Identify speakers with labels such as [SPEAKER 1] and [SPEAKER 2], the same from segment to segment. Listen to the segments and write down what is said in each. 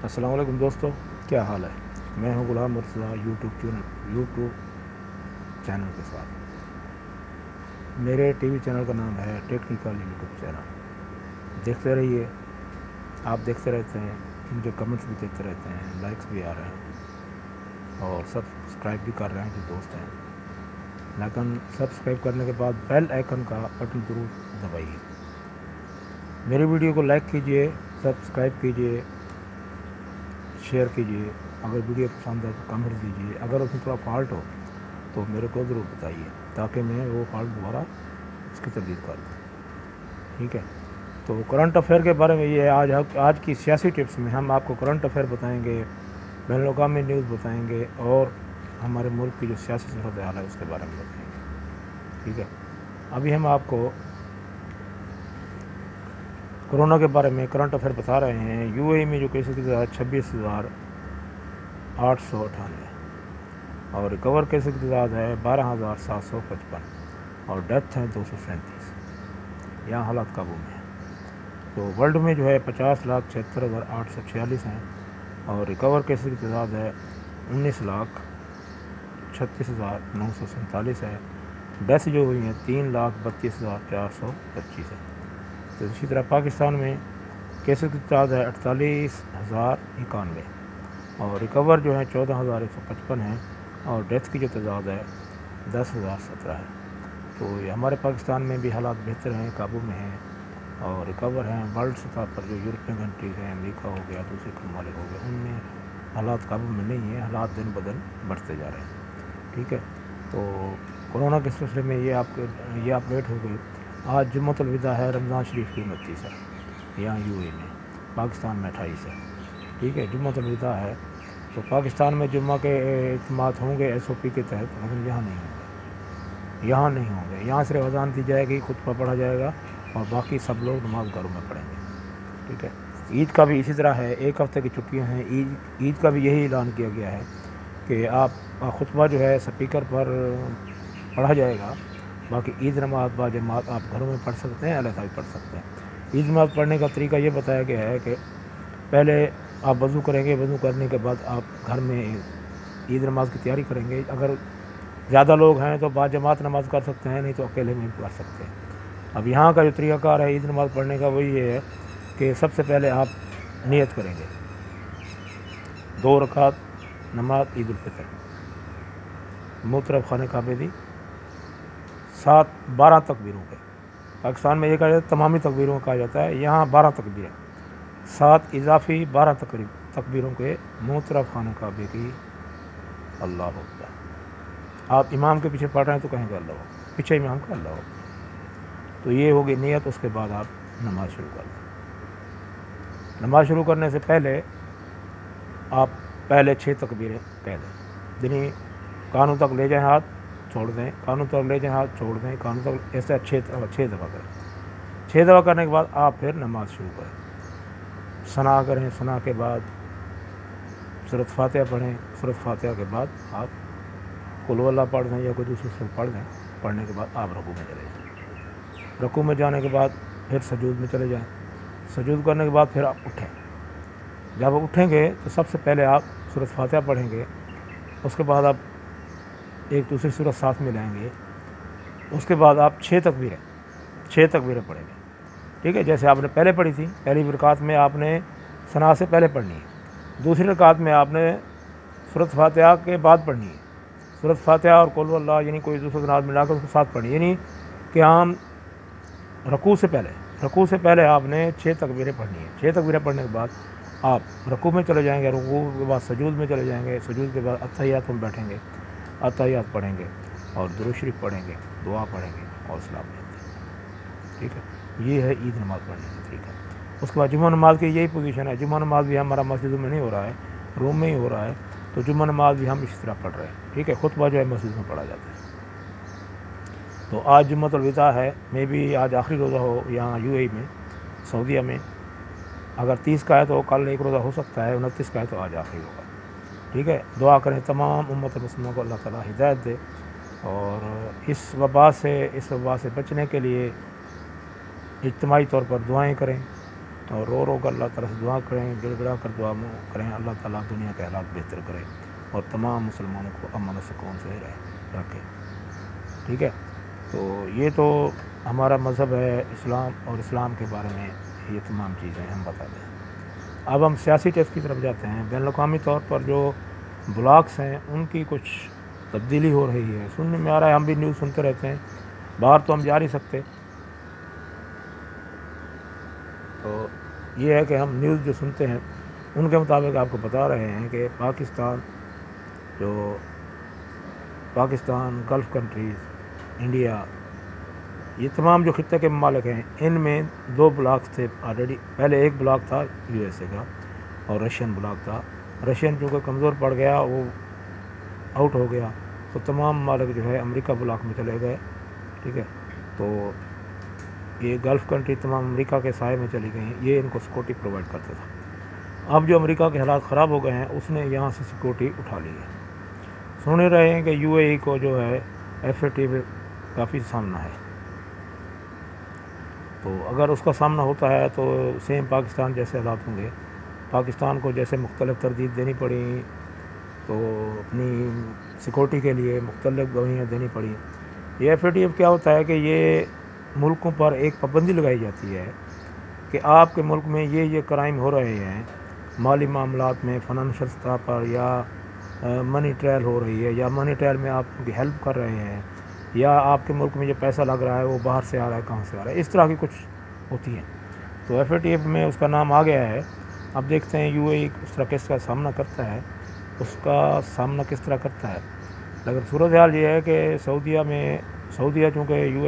[SPEAKER 1] السلام علیکم دوستو، کیا حال ہے؟ میں ہوں غلام مرتضیٰ یوٹیوب چینل کے ساتھ۔ میرے ٹی وی چینل کا نام ہے ٹیکنیکل یوٹیوب چینل۔ دیکھتے رہیے، آپ دیکھتے رہتے ہیں، مجھے کمنٹس بھی دیتے رہتے ہیں، لائکس بھی آ رہے ہیں اور سبسکرائب بھی کر رہے ہیں جو دوست ہیں، لیکن سبسکرائب کرنے کے بعد بیل آئیکن کا بٹن ضرور دبائیے۔ میری ویڈیو کو لائک کیجئے، سبسکرائب کیجئے، شیئر کیجئے۔ اگر ویڈیو پسند ہے تو کمنٹ دیجیے، اگر اس میں تھوڑا فالٹ ہو تو میرے کو ضرور بتائیے تاکہ میں وہ فالٹ دوبارہ اس کی تبدیل کر دوں، ٹھیک ہے؟ تو کرنٹ افیئر کے بارے میں یہ ہے، آج کی سیاسی ٹپس میں ہم آپ کو کرنٹ افیئر بتائیں گے، بین الاقوامی نیوز بتائیں گے اور ہمارے ملک کی جو سیاسی صورتحال ہے اس کے بارے میں بتائیں گے، ٹھیک ہے؟ ابھی ہم آپ کو کورونا کے بارے میں کرنٹ افیئر بتا رہے ہیں۔ یو اے ای میں جو کیسز کی تعداد 26,898 اور ریکور کیسز کی تعداد ہے 12,755 اور ڈیتھ ہیں 237۔ یہاں حالات قابو میں ہیں۔ تو ورلڈ میں جو ہے 50,76,846 ہیں اور ریکور کیسز کی تعداد ہے 19,36,947 ہے۔ ڈیتھ جو ہوئی ہیں 3,32,425 ہے۔ تو اسی طرح پاکستان میں کیسز کی تعداد ہے 48,091 اور ریکور جو ہیں 14,155 ہیں اور ڈیتھ کی جو تعداد ہے 10,017 ہے۔ تو یہ ہمارے پاکستان میں بھی حالات بہتر ہیں، قابو میں ہیں اور ریکور ہیں۔ ورلڈ سطح پر جو یورپین کنٹریز ہیں، امریکہ ہو گیا، دوسرے ممالک ہو گئے، ان میں حالات قابو میں نہیں ہیں، حالات دن بدن بڑھتے جا رہے ہیں، ٹھیک ہے؟ تو کورونا کے سلسلے میں یہ اپڈیٹ ہو گئی۔ آج جمعۃ الوداع ہے، رمضان شریف کی 29 ہے، یہاں یو اے میں، پاکستان میں 28 ہے، ٹھیک ہے؟ جمعۃ الوداع ہے تو پاکستان میں جمعہ کے اجتماعات ہوں گے ایس او پی کے تحت، لیکن یہاں نہیں ہوں گے۔ یہاں صرف اذان دی جائے گی، خطبہ پڑھا جائے گا اور باقی سب لوگ نماز گھروں میں پڑھیں گے، ٹھیک ہے؟ عید کا بھی اسی طرح ہے، ایک ہفتے کی چھٹیاں ہیں۔ عید کا بھی یہی اعلان کیا گیا ہے کہ آپ خطبہ جو ہے سپیکر پر پڑھا جائے گا، باقی عید نماز باجماعت آپ گھروں میں پڑھ سکتے ہیں، علیحدہ بھی پڑھ سکتے ہیں۔ عید نماز پڑھنے کا طریقہ یہ بتایا گیا ہے کہ پہلے آپ وضو کریں گے، وضو کرنے کے بعد آپ گھر میں عید نماز کی تیاری کریں گے۔ اگر زیادہ لوگ ہیں تو باجماعت نماز کر سکتے ہیں، نہیں تو اکیلے میں بھی کر سکتے ہیں۔ اب یہاں کا جو طریقہ کار ہے عید نماز پڑھنے کا وہ یہ ہے کہ سب سے پہلے آپ نیت کریں گے 2 رکعت نماز عید الفطر، منہ طرف خانہ کعبہ دی، 12 تکبیروں کے۔ پاکستان میں یہ کہا جاتا ہے تمامی تکبیروں کا کہا جاتا ہے، یہاں 12 تکبیر ہے، 7 اضافی 12 تکبیروں کے، منہ طرف خانہ کعبہ کی، اللہ اکبر۔ آپ امام کے پیچھے پڑھ رہے ہیں تو کہیں گے اللہ اکبر، پیچھے امام کا اللہ اکبر۔ تو یہ ہوگی نیت، اس کے بعد آپ نماز شروع کر دیں۔ نماز شروع کرنے سے پہلے آپ پہلے 6 تکبیریں کہہ دیں، یعنی کانوں تک لے جائیں ہاتھ چھوڑ دیں، کانوں تک لے جائیں ہاتھ چھوڑ دیں، کانوں تک، ایسے 6 دفعہ کریں۔ 6 دفعہ کرنے کے بعد آپ پھر نماز شروع کریں، ثنا کریں، ثنا کے بعد سورۃ فاتحہ پڑھیں، سورۃ فاتحہ کے بعد آپ قل هو اللہ پڑھ دیں یا کوئی دوسری سورت پڑھ دیں۔ پڑھنے کے بعد آپ رکوع میں چلے جائیں، رکوع میں جانے کے بعد پھر سجود میں چلے جائیں، سجود کرنے کے بعد پھر آپ اٹھیں۔ جب آپ اٹھیں گے تو سب سے پہلے آپ سورۃ فاتحہ پڑھیں گے، اس کے بعد آپ ایک دوسری سورت ساتھ میں لائیں گے، اس کے بعد آپ 6 تکبیریں پڑھیں گے، ٹھیک ہے؟ جیسے آپ نے پہلے پڑھی تھی، پہلی رکعت میں آپ نے ثنا سے پہلے پڑھنی ہے، دوسری رکعت میں آپ نے سورۃ فاتحہ کے بعد پڑھنی ہے، سورۃ فاتحہ اور قل هو اللہ یعنی کوئی دوسرا نماز ملا کر اس کے ساتھ پڑھنی ہے، یعنی کہ ہم رکوع سے پہلے آپ نے 6 تکبیریں پڑھنی ہیں۔ 6 تکبیریں پڑھنے کے بعد آپ رکوع میں چلے جائیں گے، رکوع کے بعد سجود میں چلے جائیں گے، سجود کے بعد اتحیات میں بیٹھیں گے، اتحیات پڑھیں گے اور درود شریف پڑھیں گے، دعا پڑھیں گے اور سلام پھیریں گے، ٹھیک ہے؟ یہ ہے عید نماز پڑھنے کا طریقہ۔ اس کے بعد جمعہ نماز کی یہی پوزیشن ہے، جمعہ نماز بھی ہمارا مسجدوں میں نہیں ہو رہا ہے، روم میں ہی ہو رہا ہے، تو جمعہ نماز بھی ہم اسی طرح پڑھ رہے ہیں، ٹھیک ہے؟ خطبہ جو ہے مسجد میں پڑھا جاتا ہے۔ تو آج جمعۃ الوداع ہے، میں بھی آج آخری روزہ ہو یہاں یو اے میں، سعودیہ میں۔ اگر 30 کا ہے تو کل ایک روزہ ہو سکتا ہے، 29 کا ہے تو آج آخری ہوگا، ٹھیک ہے؟ دعا کریں تمام امت مسلموں کو اللہ تعالیٰ ہدایت دے، اور اس وبا سے بچنے کے لیے اجتماعی طور پر دعائیں کریں، اور رو کر اللہ تعالیٰ سے دعا کریں، گڑ گڑا کر دعا کریں اللہ تعالیٰ دنیا کے حالات بہتر کرے اور تمام مسلمانوں کو امن و سکون سے رکھے، ٹھیک ہے۔ تو یہ تو ہمارا مذہب ہے اسلام، اور اسلام کے بارے میں یہ تمام چیزیں ہم بتا دیں۔ اب ہم سیاسی ٹیسٹ کی طرف جاتے ہیں۔ بین الاقوامی طور پر جو بلاکس ہیں ان کی کچھ تبدیلی ہو رہی ہے، سننے میں آ رہا ہے، ہم بھی نیوز سنتے رہتے ہیں، باہر تو ہم جا نہیں سکتے، تو یہ ہے کہ ہم نیوز جو سنتے ہیں ان کے مطابق آپ کو بتا رہے ہیں کہ پاکستان، گلف کنٹریز، انڈیا، یہ تمام جو خطے کے ممالک ہیں ان میں 2 بلاکس تھے آلریڈی۔ پہلے ایک بلاک تھا یو ایس اے کا اور رشین بلاک تھا۔ رشین چونکہ کمزور پڑ گیا، وہ آؤٹ ہو گیا، تو تمام ممالک جو ہے امریکہ بلاک میں چلے گئے، ٹھیک ہے۔ تو یہ گلف کنٹری تمام امریکہ کے سائے میں چلی گئی ہیں، یہ ان کو سیکورٹی پرووائڈ کرتا تھا۔ اب جو امریکہ کے حالات خراب ہو گئے ہیں اس نے یہاں سے سیکورٹی اٹھا لی ہے۔ سن رہے ہیں کہ یو اے ای کو جو ہے ایف اے ٹی میں کافی سامنا ہے، تو اگر اس کا سامنا ہوتا ہے تو سیم پاکستان جیسے حالات ہوں گے۔ پاکستان کو جیسے مختلف ترجیح دینی پڑی، تو اپنی سیکورٹی کے لیے مختلف گواہیاں دینی پڑی۔ یہ ایف اے ٹی ایف کیا ہوتا ہے کہ یہ ملکوں پر ایک پابندی لگائی جاتی ہے کہ آپ کے ملک میں یہ کرائم ہو رہے ہیں، مالی معاملات میں، فنانشل سطح پر، یا منی ٹرائل ہو رہی ہے، یا منی ٹرائل میں آپ کی ہیلپ کر رہے ہیں، یا آپ کے ملک میں جو پیسہ لگ رہا ہے وہ باہر سے آ رہا ہے، کہاں سے آ رہا ہے، اس طرح کی کچھ ہوتی ہیں۔ تو ایف اے ٹی ایف میں اس کا نام آ گیا ہے۔ اب دیکھتے ہیں یو اے ای اس طرح کس کا سامنا کرتا ہے، کس طرح کرتا ہے۔ لیکن صورتحال یہ ہے کہ سعودیہ چونکہ یو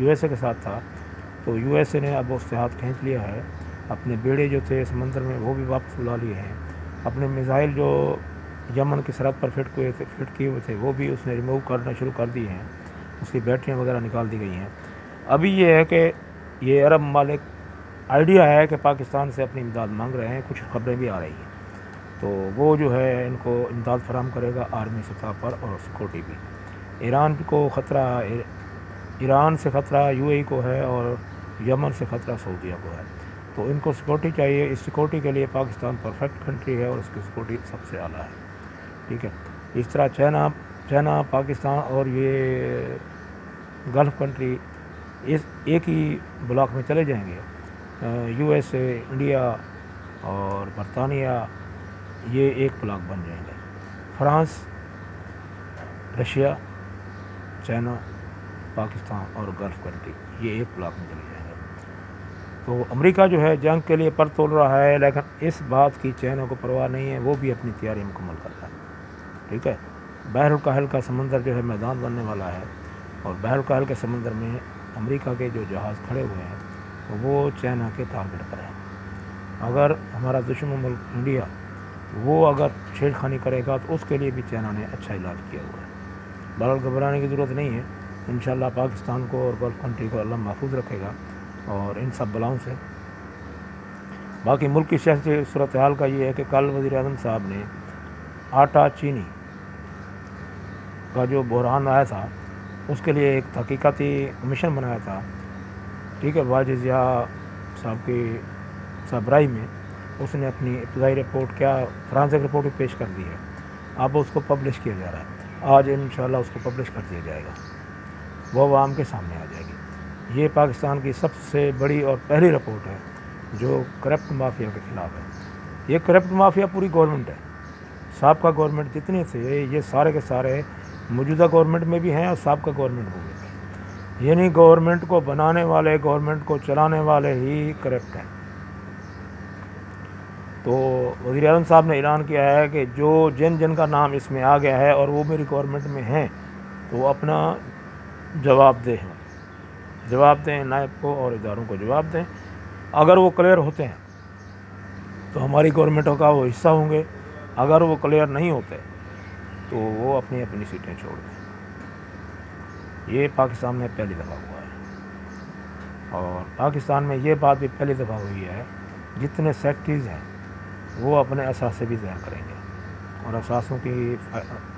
[SPEAKER 1] ایس اے کے ساتھ تھا، تو یو ایس اے نے اب اس سے ہاتھ کھینچ لیا ہے، اپنے بیڑے جو تھے سمندر میں وہ بھی واپس بلا لیے ہیں، اپنے میزائل جو یمن کی سرحد پر فٹ کیے ہوئے تھے وہ بھی اس نے ریموو کرنا شروع کر دی ہیں، اس کی بیٹریاں وغیرہ نکال دی گئی ہیں۔ ابھی یہ ہے کہ یہ عرب ممالک آئیڈیا ہے کہ پاکستان سے اپنی امداد مانگ رہے ہیں، کچھ خبریں بھی آ رہی ہیں، تو وہ جو ہے ان کو امداد فراہم کرے گا آرمی سطح پر اور سیکورٹی بھی۔ ایران سے خطرہ یو اے ای کو ہے، اور یمن سے خطرہ سعودیہ کو ہے، تو ان کو سیکورٹی چاہیے۔ اس سیکورٹی کے لیے پاکستان پرفیکٹ کنٹری ہے اور اس کی سیکورٹی سب سے اعلیٰ ہے، ٹھیک ہے۔ اس طرح چائنا، پاکستان اور یہ گلف کنٹری ایک ہی بلاک میں چلے جائیں گے۔ یو ایس اے، انڈیا اور برطانیہ یہ ایک بلاک بن جائیں گے۔ فرانس، رشیا، چائنا، پاکستان اور گلف کنٹری یہ ایک بلاک میں چلے جائیں گے۔ تو امریکہ جو ہے جنگ کے لیے پر تول رہا ہے، لیکن اس بات کی چائنا کو پرواہ نہیں ہے، وہ بھی اپنی تیاری مکمل کر رہا ہے، ٹھیک ہے۔ بحر الکاہل کا سمندر جو ہے میدان بننے والا ہے، اور بحر الکاہل کے سمندر میں امریکہ کے جو جہاز کھڑے ہوئے ہیں وہ چائنا کے ٹارگٹ پر ہیں۔ اگر ہمارا دشمن ملک انڈیا وہ اگر چھیڑ خانی کرے گا تو اس کے لیے بھی چائنا نے اچھا علاج کیا ہوا ہے۔ بہرحال گھبرانے کی ضرورت نہیں ہے، انشاءاللہ پاکستان کو اور گلف کنٹری کو اللہ محفوظ رکھے گا اور ان سب بلاؤں سے۔ باقی ملک کی سیاسی صورتحال کا یہ ہے کہ کل وزیر اعظم صاحب نے آٹا چینی کا جو بحران آیا تھا اس کے لیے ایک تحقیقاتی کمیشن بنایا تھا، ٹھیک ہے، واجد ضیاء صاحب کی سربراہی میں۔ اس نے اپنی ابتدائی رپورٹ فرانسک رپورٹ بھی پیش کر دی ہے، اب اس کو پبلش کیا جا رہا ہے، آج انشاءاللہ اس کو پبلش کر دیا جائے گا، وہ عوام کے سامنے آ جائے گی۔ یہ پاکستان کی سب سے بڑی اور پہلی رپورٹ ہے جو کرپٹ مافیا کے خلاف ہے۔ یہ کرپٹ مافیا پوری گورنمنٹ ہے، سابقہ گورنمنٹ جتنے تھے یہ سارے کے سارے موجودہ گورنمنٹ میں بھی ہیں اور سابقہ گورنمنٹ میں بھی ہیں، یعنی گورنمنٹ کو بنانے والے، گورنمنٹ کو چلانے والے ہی کرپٹ ہیں۔ تو وزیر اعظم صاحب نے اعلان کیا ہے کہ جن کا نام اس میں آ گیا ہے اور وہ میری گورنمنٹ میں ہیں تو وہ اپنا جواب دیں نائب کو اور اداروں کو جواب دیں۔ اگر وہ کلیئر ہوتے ہیں تو ہماری گورنمنٹوں کا وہ حصہ ہوں گے، اگر وہ کلیئر نہیں ہوتے تو وہ اپنی سیٹیں چھوڑ دیں۔ یہ پاکستان میں پہلی دفعہ ہوا ہے، اور پاکستان میں یہ بات بھی پہلی دفعہ ہوئی ہے جتنے سیکٹریز ہیں وہ اپنے اثاثے بھی ظاہر کریں گے اور اثاثوں کی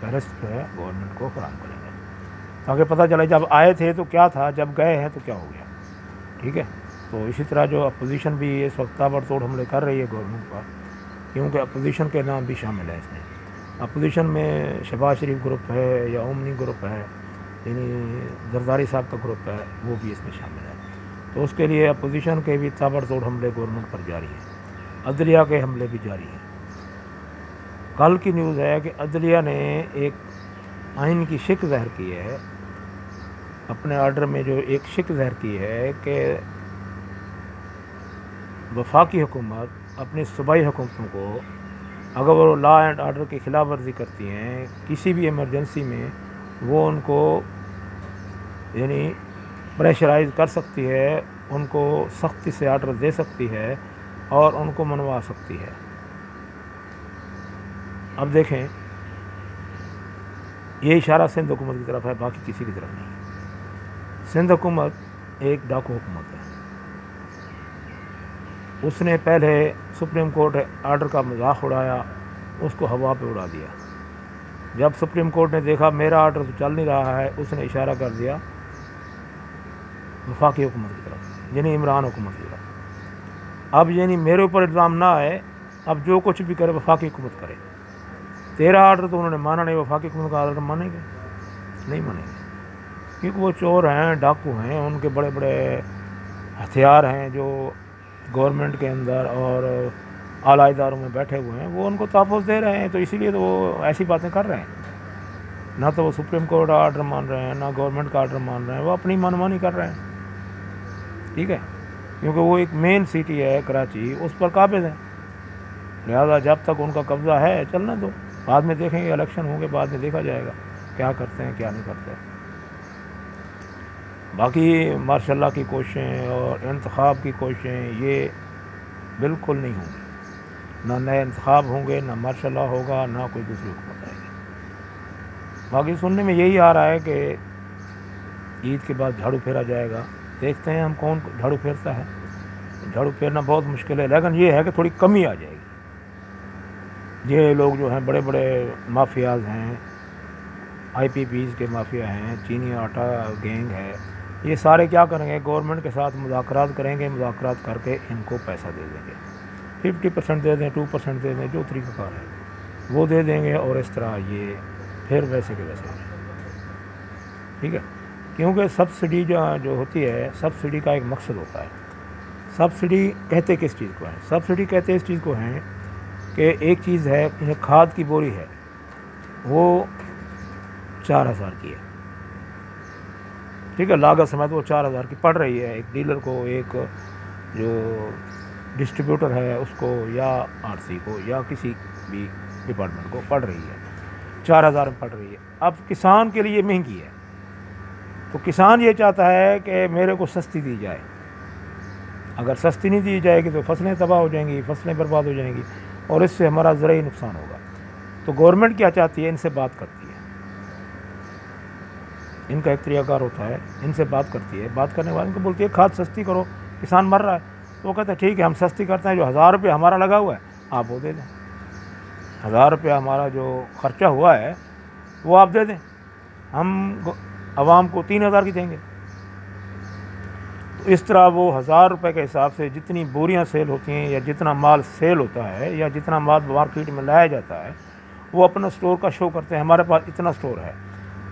[SPEAKER 1] فہرست جو ہے گورنمنٹ کو فراہم کریں گے، تاکہ پتہ چلے جب آئے تھے تو کیا تھا، جب گئے ہیں تو کیا ہو گیا، ٹھیک ہے۔ تو اسی طرح جو اپوزیشن بھی اس وقت تابڑ توڑ حملے کر رہی ہے گورنمنٹ پر، کیونکہ اپوزیشن کے نام بھی شامل ہے اس میں. اپوزیشن میں شہباز شریف گروپ ہے یا اومنی گروپ ہے، یعنی زرداری صاحب کا گروپ ہے، وہ بھی اس میں شامل ہے. تو اس کے لیے اپوزیشن کے بھی تابڑ توڑ حملے گورنمنٹ پر جاری ہیں، عدلیہ کے حملے بھی جاری ہیں. کل کی نیوز ہے کہ عدلیہ نے ایک آئین کی شک ظاہر کی ہے، اپنے آرڈر میں جو ایک شک ظاہر کی ہے کہ وفاقی حکومت اپنی صوبائی حکومتوں کو اگر وہ لا اینڈ آرڈر کی خلاف ورزی کرتی ہیں کسی بھی ایمرجنسی میں، وہ ان کو یعنی پریشرائز کر سکتی ہے، ان کو سختی سے آرڈر دے سکتی ہے اور ان کو منوا سکتی ہے. اب دیکھیں، یہ اشارہ سندھ حکومت کی طرف ہے، باقی کسی کی طرف نہیں. سندھ حکومت ایک ڈاکو حکومت ہے. اس نے پہلے سپریم کورٹ آرڈر کا مذاق اڑایا، اس کو ہوا پہ اڑا دیا. جب سپریم کورٹ نے دیکھا میرا آرڈر تو چل نہیں رہا ہے، اس نے اشارہ کر دیا وفاقی حکومت کی طرف، یعنی عمران حکومت کی طرف. اب یعنی میرے اوپر الزام نہ آئے، اب جو کچھ بھی کرے وفاقی حکومت کرے. تیرا آرڈر تو انہوں نے مانا نہیں، وفاقی حکومت کا آرڈر مانیں گے؟ نہیں مانیں گے، کیونکہ وہ چور ہیں، ڈاکو ہیں، ان کے بڑے بڑے ہتھیار ہیں جو گورنمنٹ کے اندر اور اعلیٰ اداروں میں بیٹھے ہوئے ہیں، وہ ان کو تحفظ دے رہے ہیں. تو اسی لیے تو وہ ایسی باتیں کر رہے ہیں. نہ تو وہ سپریم کورٹ کا آرڈر مان رہے ہیں، نہ گورنمنٹ کا آرڈر مان رہے ہیں، وہ اپنی منمانی کر رہے ہیں. ٹھیک ہے، کیونکہ وہ ایک مین سٹی ہے کراچی، اس پر قابض ہے، لہذا جب تک ان کا قبضہ ہے چلنا دو. بعد میں دیکھیں گے، الیکشن ہوں گے، بعد میں دیکھا جائے گا کیا کرتے ہیں کیا نہیں کرتے. باقی ماشاء اللہ کی کوششیں اور انتخاب کی کوششیں یہ بالکل نہیں ہوں گی، نہ نئے انتخاب ہوں گے، نہ ماشاء اللہ ہوگا، نہ کوئی دوسری حکومت آئے گی. باقی سننے میں یہی آ رہا ہے کہ عید کے بعد جھاڑو پھیرا جائے گا. دیکھتے ہیں ہم کون جھاڑو پھیرتا ہے. جھاڑو پھیرنا بہت مشکل ہے، لیکن یہ ہے کہ تھوڑی کمی آ جائے گی. یہ لوگ جو ہیں بڑے بڑے مافیاز ہیں، آئی پی پیز کے مافیا ہیں، چینی آٹا گینگ ہے، یہ سارے کیا کریں گے؟ گورنمنٹ کے ساتھ مذاکرات کریں گے، مذاکرات کر کے ان کو پیسہ دے دیں گے. 50% دے دیں، 2% دے دیں، جو طریقہ کار ہے وہ دے دیں گے، اور اس طرح یہ پھر ویسے کے ویسے ہو جائے. ٹھیک ہے، کیونکہ سبسڈی جو ہوتی ہے، سبسڈی کا ایک مقصد ہوتا ہے. سبسڈی کہتے کس چیز کو ہیں؟ سبسڈی کہتے اس چیز کو ہیں کہ ایک چیز ہے، کھاد کی بوری ہے، وہ 4000 کی ہے. ٹھیک ہے، لاگت سمیت وہ 4000 کی پڑ رہی ہے ایک ڈیلر کو، ایک جو ڈسٹریبیوٹر ہے اس کو، یا آر سی کو، یا کسی بھی ڈپارٹمنٹ کو پڑ رہی ہے، 4000 میں پڑ رہی ہے. اب کسان کے لیے مہنگی ہے، تو کسان یہ چاہتا ہے کہ میرے کو سستی دی جائے. اگر سستی نہیں دی جائے گی تو فصلیں تباہ ہو جائیں گی، فصلیں برباد ہو جائیں گی، اور اس سے ہمارا زرعی نقصان ہوگا. تو گورنمنٹ کیا چاہتی ہے؟ ان سے بات کرتی ہے. ان کا ایک طریقہ کار ہوتا ہے، ان سے بات کرتی ہے، بات کرنے والے کو بولتی ہے کھاد سستی کرو، کسان مر رہا ہے. تو وہ کہتے ہیں ٹھیک ہے ہم سستی کرتے ہیں، جو 1000 روپے ہمارا لگا ہوا ہے آپ وہ دے دیں. 1000 روپے ہمارا جو خرچہ ہوا ہے وہ آپ دے دیں، ہم عوام کو 3000 کی دیں گے. تو اس طرح وہ 1000 روپے کے حساب سے جتنی بوریاں سیل ہوتی ہیں، یا جتنا مال سیل ہوتا ہے، یا جتنا مال مارکیٹ میں لایا جاتا ہے، وہ اپنا سٹور کا شو کرتے ہیں ہمارے پاس اتنا سٹور ہے.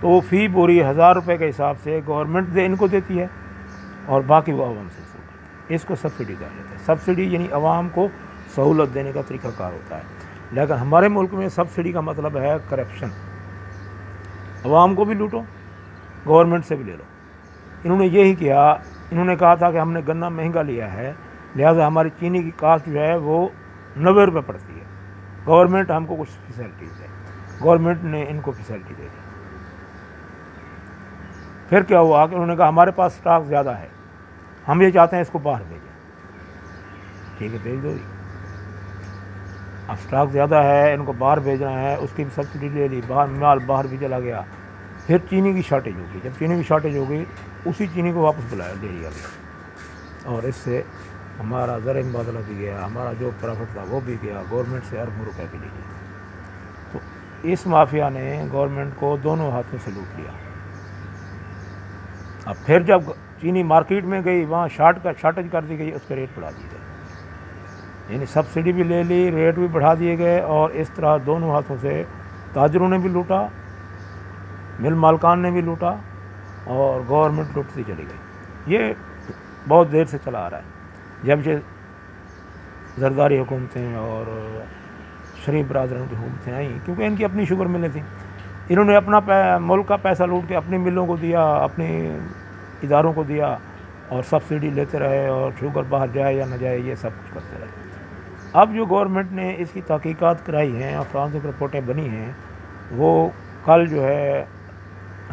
[SPEAKER 1] تو وہ فی بوری 1000 روپے کے حساب سے گورنمنٹ ان کو دیتی ہے، اور باقی وہ عوام سے وصول کرتے ہیں. اس کو سبسڈی کہا جاتا ہے. سبسڈی یعنی عوام کو سہولت دینے کا طریقہ کار ہوتا ہے. لیکن ہمارے ملک میں سبسڈی کا مطلب ہے کرپشن. عوام کو بھی لوٹو، گورنمنٹ سے بھی لے لو. انہوں نے یہی کیا. انہوں نے کہا تھا کہ ہم نے گنا مہنگا لیا ہے، لہٰذا ہماری چینی کی کاسٹ جو ہے وہ 90 روپے پڑتی ہے، گورنمنٹ ہم کو کچھ فیسلٹی دے. گورنمنٹ نے ان کو فیسلٹی دے دی. پھر کیا ہوا کہ انہوں نے کہا ہمارے پاس سٹاک زیادہ ہے، ہم یہ چاہتے ہیں اس کو باہر بھیجیں. ٹھیک ہے، بھیج دو. اب سٹاک زیادہ ہے، ان کو باہر بھیجنا ہے، اس کی بھی سبسڈی لے لی، مال باہر بھی چلا گیا. پھر چینی کی شارٹیج ہو گئی. جب چینی کی شارٹیج ہو گئی، اسی چینی کو واپس بلایا دے دیا گیا، اور اس سے ہمارا زرعی مبادلہ بھی گیا، ہمارا جو پروفٹ تھا وہ بھی گیا، گورنمنٹ سے اربوں روپے بھی لے گیا. تو اس مافیا نے گورنمنٹ کو دونوں ہاتھوں سے لوٹ لیا. اب پھر جب چینی مارکیٹ میں گئی وہاں شارٹیج کر دی گئی، اس پہ ریٹ بڑھا دیے گئے، یعنی سبسڈی بھی لے لی، ریٹ بھی بڑھا دیے گئے، اور اس طرح دونوں ہاتھوں سے تاجروں نے بھی لوٹا، مل مالکان نے بھی لوٹا، اور گورنمنٹ لوٹتی چلی گئی۔ یہ بہت دیر سے چلا آ رہا ہے، جب سے زرداری حکومتیں اور شریف برادران کی حکومتیں آئیں، کیونکہ ان کی اپنی شوگر ملیں تھیں، انہوں نے اپنا ملک کا پیسہ لوٹ کے اپنی ملوں کو دیا، اپنے اداروں کو دیا، اور سبسڈی لیتے رہے، اور شوگر باہر جائے یا نہ جائے یہ سب کچھ کرتے رہے۔ اب جو گورنمنٹ نے اس کی تحقیقات کرائی ہیں اور فرانسک رپورٹیں بنی ہیں، وہ کل جو ہے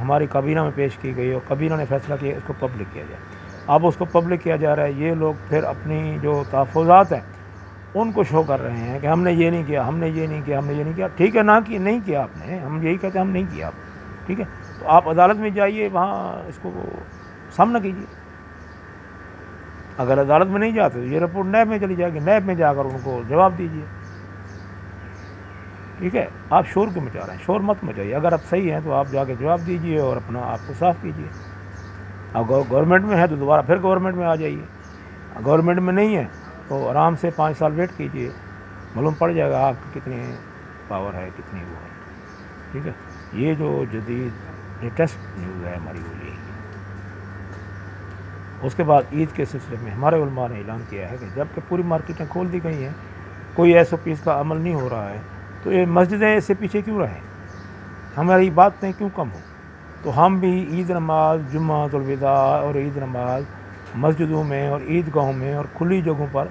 [SPEAKER 1] ہماری کابینہ میں پیش کی گئی، اور کابینہ نے فیصلہ کیا اس کو پبلک کیا جائے۔ اب اس کو پبلک کیا جا رہا ہے، یہ لوگ پھر اپنی جو تحفظات ہیں ان کو شو کر رہے ہیں کہ ہم نے یہ نہیں کیا، ہم نے یہ نہیں کیا، ہم نے یہ نہیں کیا۔ ٹھیک ہے، نہ کہ نہیں کیا آپ نے، ہم یہی کہتے ہیں ہم نہیں کیا آپ، ٹھیک ہے، تو آپ عدالت میں جائیے، وہاں اس کو سامنا کیجیے۔ اگر عدالت میں نہیں جاتے تو یہ رپورٹ نیب میں چلی جائے گی، نیب میں جا کر ان کو جواب دیجیے، ٹھیک ہے۔ آپ شور کیوں مچا رہے ہیں؟ شور مت مچائیے، اگر آپ صحیح ہیں تو آپ جا کے جواب دیجیے اور اپنا آپ کو صاف کیجیے۔ اب گورنمنٹ میں ہے تو دوبارہ پھر گورنمنٹ میں آ جائیے، گورنمنٹ میں نہیں ہے تو آرام سے 5 سال ویٹ کیجیے، معلوم پڑ جائے گا آپ کی کتنی پاور ہے، کتنی وہ ہے، ٹھیک ہے۔ یہ جو جدید لیٹسٹ نیوز ہے ہماری وہ یہی ہے۔ اس کے بعد عید کے سلسلے میں ہمارے علماء نے اعلان کیا ہے کہ جب کہ پوری مارکیٹیں کھول دی گئی ہیں، کوئی ایس او پیز کا عمل نہیں ہو رہا ہے، تو یہ مسجدیں اس سے پیچھے کیوں رہیں، ہماری باتیں کیوں کم ہوں؟ تو ہم بھی عید نماز، جمعۃ الوداع اور عید نماز مسجدوں میں اور عید گاہوں میں اور کھلی جگہوں پر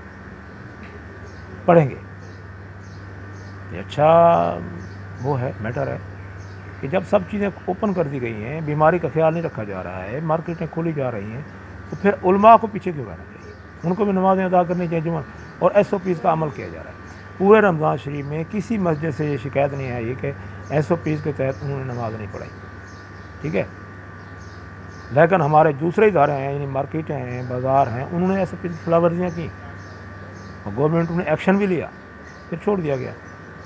[SPEAKER 1] پڑھیں گے۔ یہ اچھا وہ ہے، میٹر ہے کہ جب سب چیزیں اوپن کر دی گئی ہیں، بیماری کا خیال نہیں رکھا جا رہا ہے، مارکیٹیں کھولی جا رہی ہیں، تو پھر علماء کو پیچھے کیوں رہنا چاہیے؟ ان کو بھی نمازیں ادا کرنی چاہیے جمعہ، اور ایس او پیز کا عمل کیا جا رہا ہے۔ پورے رمضان شریف میں کسی مسجد سے یہ شکایت نہیں آئی کہ ایس او پیز کے تحت انہوں نے نماز نہیں پڑھائی، ٹھیک ہے۔ لیکن ہمارے دوسرے ادارے ہیں، یعنی مارکیٹیں ہیں، بازار ہیں، انہوں نے ایس او پیز کی خلاف ورزیاں کی، اور گورنمنٹ نے ایکشن بھی لیا، پھر چھوڑ دیا گیا،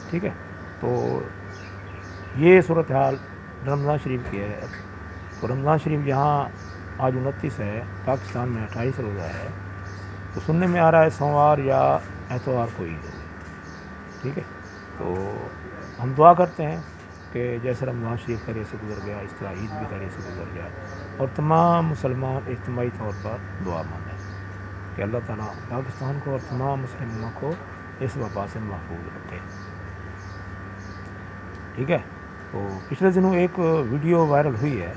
[SPEAKER 1] ٹھیک ہے۔ تو یہ صورتحال رمضان شریف کی ہے۔ تو رمضان شریف جہاں آج 29 ہے، پاکستان میں 28 روزہ ہے، تو سننے میں آ رہا ہے سوموار یا اتوار کو عید ہوگی، ٹھیک ہے۔ تو ہم دعا کرتے ہیں کہ جیسے رمضان شریف خیریت سے گزر گیا، اس طرح عید بھی خیریت سے گزر جائے، اور تمام مسلمان اجتماعی طور پر دعا مانگیں کہ اللہ تعالیٰ پاکستان کو اور تمام مسلمانوں کو اس وبا سے محفوظ رکھے، ٹھیک ہے۔ تو پچھلے دنوں ایک ویڈیو وائرل ہوئی ہے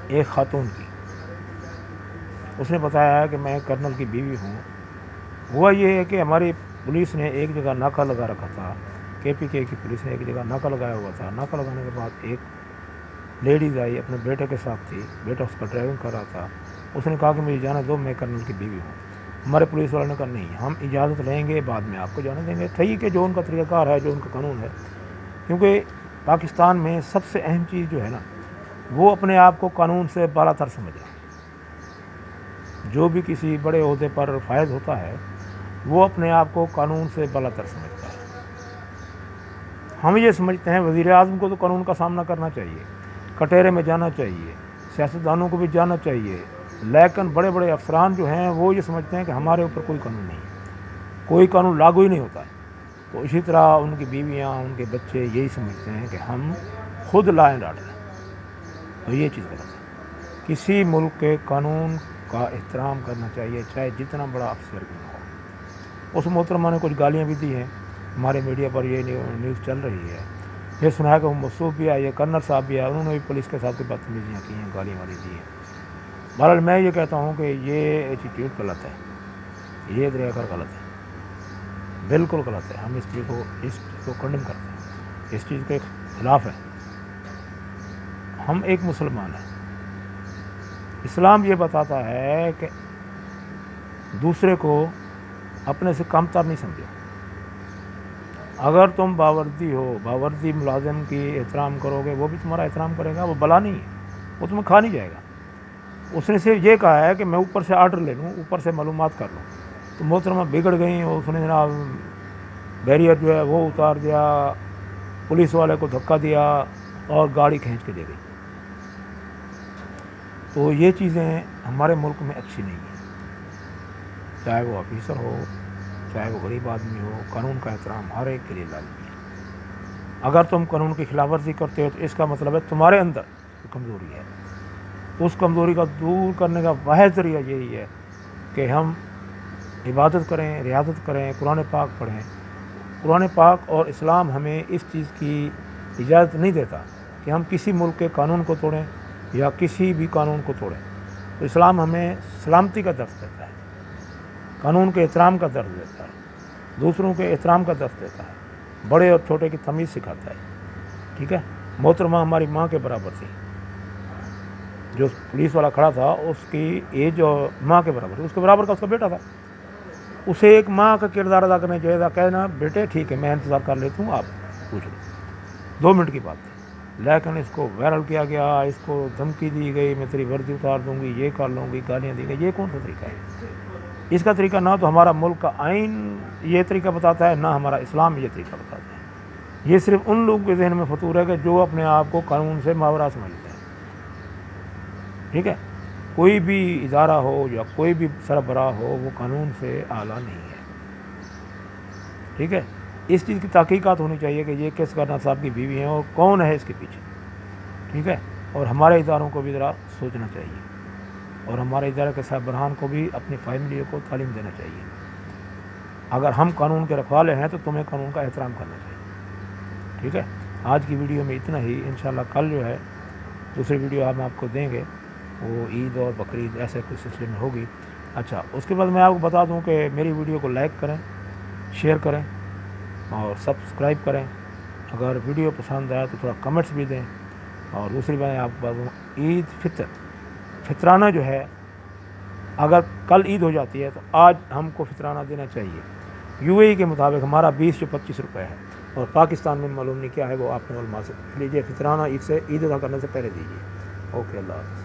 [SPEAKER 1] ایک خاتون کی، اس نے بتایا ہے کہ میں کرنل کی بیوی ہوں۔ ہوا یہ ہے کہ ہماری پولیس نے ایک جگہ ناکہ لگا رکھا تھا، کے پی کے کی پولیس نے ایک جگہ ناکہ لگایا ہوا تھا۔ ناکہ لگانے کے بعد ایک لیڈیز آئی، اپنے بیٹے کے ساتھ تھی، بیٹا اس کا ڈرائیونگ کر رہا تھا، اس نے کہا کہ مجھے جانے دو، میں کرنل کی بیوی ہوں۔ ہمارے پولیس والوں نے کہا نہیں، ہم اجازت لیں گے، بعد میں آپ کو جانے دیں گے۔ ٹھیک ہے، جو ان کا طریقہ کار ہے، جو ان کا قانون ہے، کیونکہ پاکستان میں سب سے اہم چیز جو ہے نا، وہ اپنے آپ کو قانون سے بالا تر سمجھے۔ جو بھی کسی بڑے عہدے پر فائز ہوتا ہے وہ اپنے آپ کو قانون سے بالا تر سمجھتا ہے۔ ہم یہ سمجھتے ہیں وزیر اعظم کو تو قانون کا سامنا کرنا چاہیے، کٹہرے میں جانا چاہیے، سیاستدانوں کو بھی جانا چاہیے، لیکن بڑے بڑے افسران جو ہیں وہ یہ سمجھتے ہیں کہ ہمارے اوپر کوئی قانون نہیں ہے، کوئی قانون لاگو ہی نہیں ہوتا ہے۔ تو اسی طرح ان کی بیویاں، ان کے بچے یہی سمجھتے ہیں کہ ہم خود لا اینڈ آرڈر ہیں، تو یہ چیز غلط ہے۔ کسی ملک کے قانون کا احترام کرنا چاہیے، چاہے جتنا بڑا افسر کیوں نہ ہو۔ اس محترمہ نے کچھ گالیاں بھی دی ہیں، ہمارے میڈیا پر یہ نیوز چل رہی ہے، یہ سنا ہے کہ وہ مصروف بھی آئی ہے، کرنل صاحب بھی آئے، انہوں نے بھی پولیس کے ساتھ بدتمیزیاں کی ہیں، گالیاں والی دی ہیں۔ بہرحال میں یہ کہتا ہوں کہ یہ ایٹیٹیوڈ غلط ہے، یہ طریقہ کار غلط ہے، بالکل غلط ہے۔ ہم اس چیز کو کنڈم کرتے ہیں، اس چیز کے خلاف ہے۔ ہم ایک مسلمان ہیں، اسلام یہ بتاتا ہے کہ دوسرے کو اپنے سے کم تر نہیں سمجھو۔ اگر تم باوردی ہو، باوردی ملازم کی احترام کرو گے، وہ بھی تمہارا احترام کرے گا، وہ بلا نہیں ہے، وہ تمہیں کھا نہیں جائے گا۔ اس نے صرف یہ کہا ہے کہ میں اوپر سے آرڈر لے لوں، اوپر سے معلومات کر لوں۔ تو محترمہ بگڑ گئیں، اور اس نے جناب بیریئر جو ہے وہ اتار دیا، پولیس والے کو دھکا دیا اور گاڑی کھینچ کے دے گئی۔ تو یہ چیزیں ہمارے ملک میں اچھی نہیں ہیں، چاہے وہ آفیسر ہو چاہے وہ غریب آدمی ہو، قانون کا احترام ہر ایک کے لیے لازمی ہے۔ اگر تم قانون کی خلاف ورزی کرتے ہو تو اس کا مطلب ہے تمہارے اندر کمزوری ہے۔ اس کمزوری کا دور کرنے کا واحد ذریعہ یہی ہے کہ ہم عبادت کریں، ریاضت کریں، قرآن پاک پڑھیں۔ قرآن پاک اور اسلام ہمیں اس چیز کی اجازت نہیں دیتا کہ ہم کسی ملک کے قانون کو توڑیں یا کسی بھی قانون کو توڑیں۔ تو اسلام ہمیں سلامتی کا درس دیتا ہے، قانون کے احترام کا درس دیتا ہے، دوسروں کے احترام کا درس دیتا ہے، بڑے اور چھوٹے کی تمیز سکھاتا ہے۔ ٹھیک ہے، محترمہ ہماری ماں کے برابر تھی، جو پولیس والا کھڑا تھا اس کی ایج اور ماں کے برابر تھی، اس کے برابر کا اس کا بیٹا تھا۔ اسے ایک ماں کا کردار ادا کرنا چاہیے تھا، کہنا بیٹے ٹھیک ہے میں انتظار کر لیتا ہوں، آپ پوچھ لو، 2 منٹ کی بات تھی۔ لیکن اس کو وائرل کیا گیا، اس کو دھمکی دی گئی، میں تیری وردی اتار دوں گی، یہ کر لوں گی، گالیاں دی گئی۔ یہ کون سا طریقہ ہے؟ اس کا طریقہ نہ تو ہمارا ملک کا آئین یہ طریقہ بتاتا ہے، نہ ہمارا اسلام یہ طریقہ بتاتا ہے۔ یہ صرف ان لوگوں کے ذہن میں فطور ہے کہ جو اپنے آپ کو قانون سے ماورا سمجھتے ہیں۔ ٹھیک ہے، کوئی بھی ادارہ ہو یا کوئی بھی سربراہ ہو وہ قانون سے اعلیٰ نہیں ہے۔ ٹھیک ہے، اس چیز کی تحقیقات ہونی چاہیے کہ یہ کس کرنا صاحب کی بیوی ہیں اور کون ہے اس کے پیچھے۔ ٹھیک ہے، اور ہمارے اداروں کو بھی ذرا سوچنا چاہیے، اور ہمارے ادارے کے سربراہان کو بھی اپنی فیملی کو تعلیم دینا چاہیے۔ اگر ہم قانون کے رکھوالے ہیں تو تمہیں قانون کا احترام کرنا چاہیے۔ ٹھیک ہے، آج کی ویڈیو میں اتنا ہی۔ انشاءاللہ کل جو ہے دوسری ویڈیو ہم آپ کو دیں گے، وہ عید اور بقرعید ایسے کچھ سلسلے میں ہوگی۔ اچھا، اس کے بعد میں آپ کو بتا دوں کہ میری ویڈیو کو لائک کریں، شیئر کریں اور سبسکرائب کریں۔ اگر ویڈیو پسند آیا تو تھوڑا کمنٹس بھی دیں۔ اور دوسری بات آپ کو بتا دوں، عید فطرانہ جو ہے، اگر کل عید ہو جاتی ہے تو آج ہم کو فطرانہ دینا چاہیے۔ یو اے ای کے مطابق ہمارا 20 سے 25 روپے ہے، اور پاکستان میں معلوم نہیں کیا ہے، وہ آپ نے علماء سے لیجیے۔ فطرانہ عید ادا کرنے سے پہلے دیجیے۔ اوکے، اللہ حافظ۔